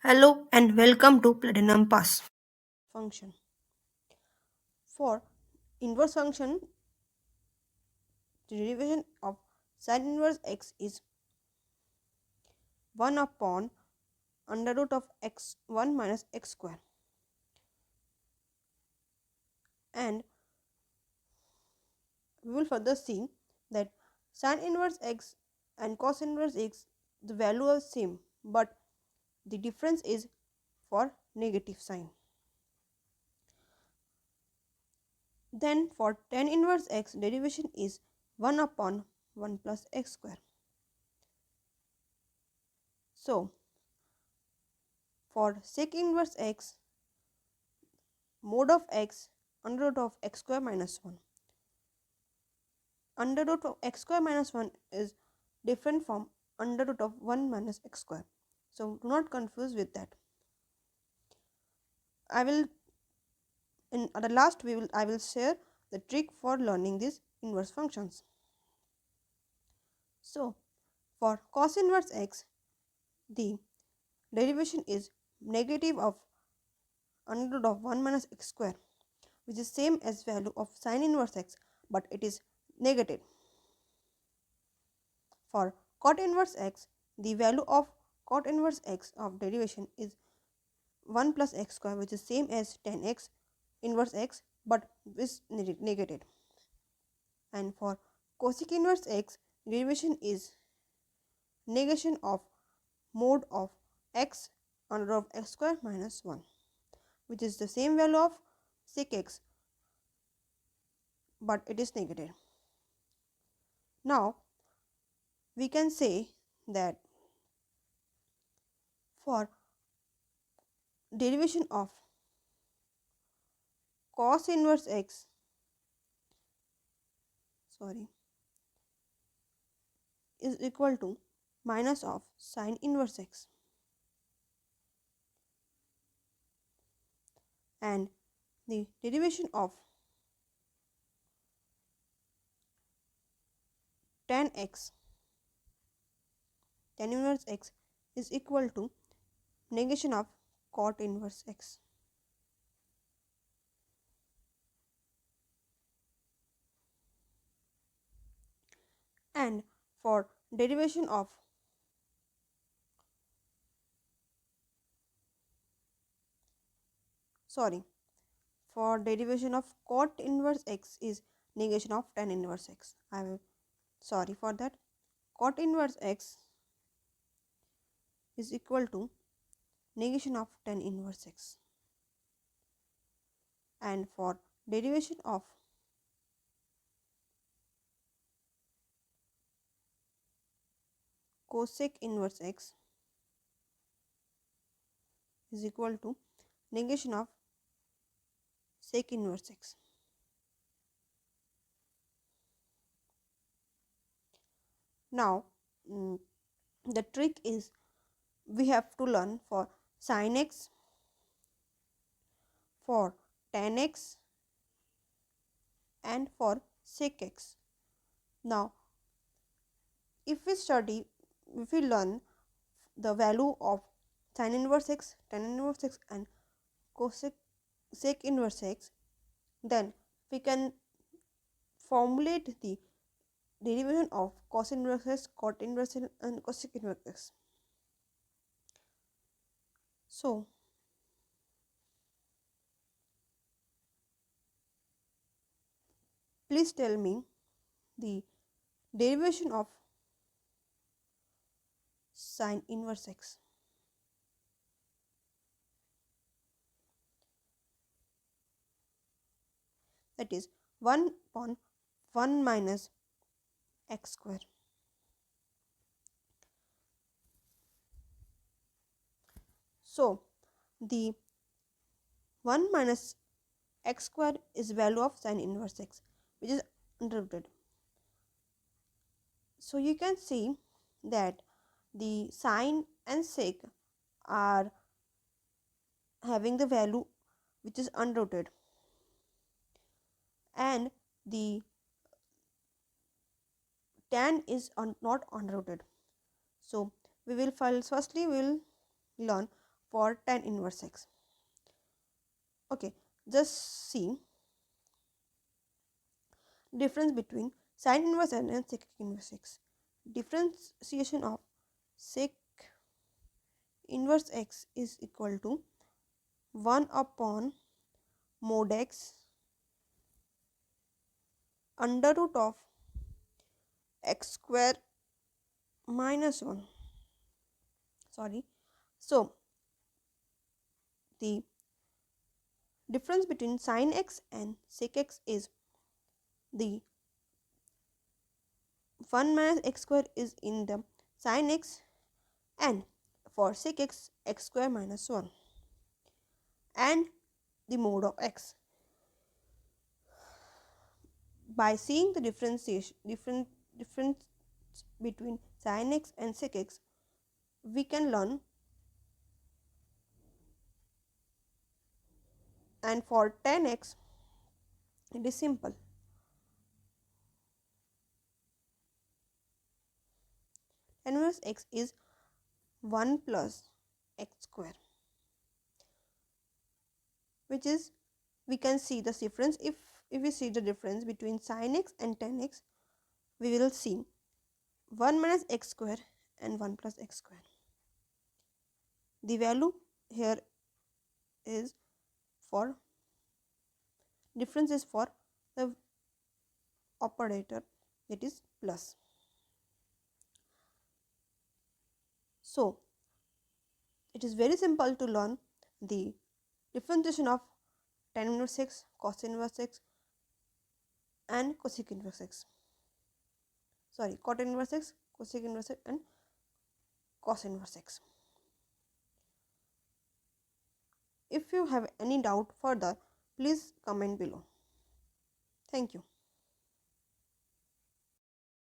Hello and welcome to Platinum Pass function. For inverse function, the derivation of sin inverse x is 1 upon under root of x1 minus x square, and we will further see that sin inverse x and cos inverse x, the value are same, but the difference is for negative sign. Then for tan inverse x, derivation is 1 upon 1 plus x square. So for sec inverse x, mod of x under root of x square minus 1. Under root of x square minus 1 is different from under root of 1 minus x square. So do not confuse with that. I will in the last I will share the trick for learning these inverse functions. So for cos inverse x, the derivation is negative of under root of 1 minus x square, which is same as value of sin inverse x, but it is negative. For cot inverse x, the value of cot inverse x of derivation is 1 plus x square, which is same as tan x inverse x, but is negated. And for cosec inverse x, derivation is negation of mod of x under of x square minus 1, which is the same value of sec x, but it is negated. Now we can say that for derivation of cos inverse x, is equal to minus of sin inverse x, and the derivation of tan x, tan inverse x, is equal to negation of cot inverse x. And for derivation of for derivation of cot inverse x is negation of tan inverse x. I will sorry for that. Cot inverse x is equal to negation of tan inverse x. And for derivation of cosec inverse x is equal to negation of sec inverse x. Now the trick is we have to learn for sin x, for tan x, and for sec x. Now if we learn the value of sin inverse x, tan inverse x, and cosec sec inverse x, then we can formulate the derivation of cos inverse x, cot inverse x, and cosec inverse x. So please tell me the derivation of sin inverse x. That is 1 upon 1 minus x square. So the 1 minus x square is value of sin inverse x, which is underrooted. So you can see that the sin and sec are having the value which is unrooted, and the tan is not unrooted. So we will firstly we will learn for tan inverse x. Okay, just see difference between sin inverse n and sec inverse x. Differentiation of sec inverse x is equal to 1 upon mod x under root of x square minus 1. Sorry. So, the difference between sin x and sec x is the 1 minus x square is in the sin x, and for sec x, x square minus 1, and the mode of x. By seeing the difference between sin x and sec x, we can learn, and for tan x it is simple. Tan inverse x is 1 plus x square, which is, we can see the difference. If we see the difference between sin x and tan x, we will see 1 minus x square and 1 plus x square. The value here is for difference is for the operator, that is plus. So it is very simple to learn the differentiation of tan inverse x, cos inverse x, and cosec inverse x. Sorry, cot inverse x, cosec inverse x, and cos inverse x. If you have any doubt further, please comment below. Thank you.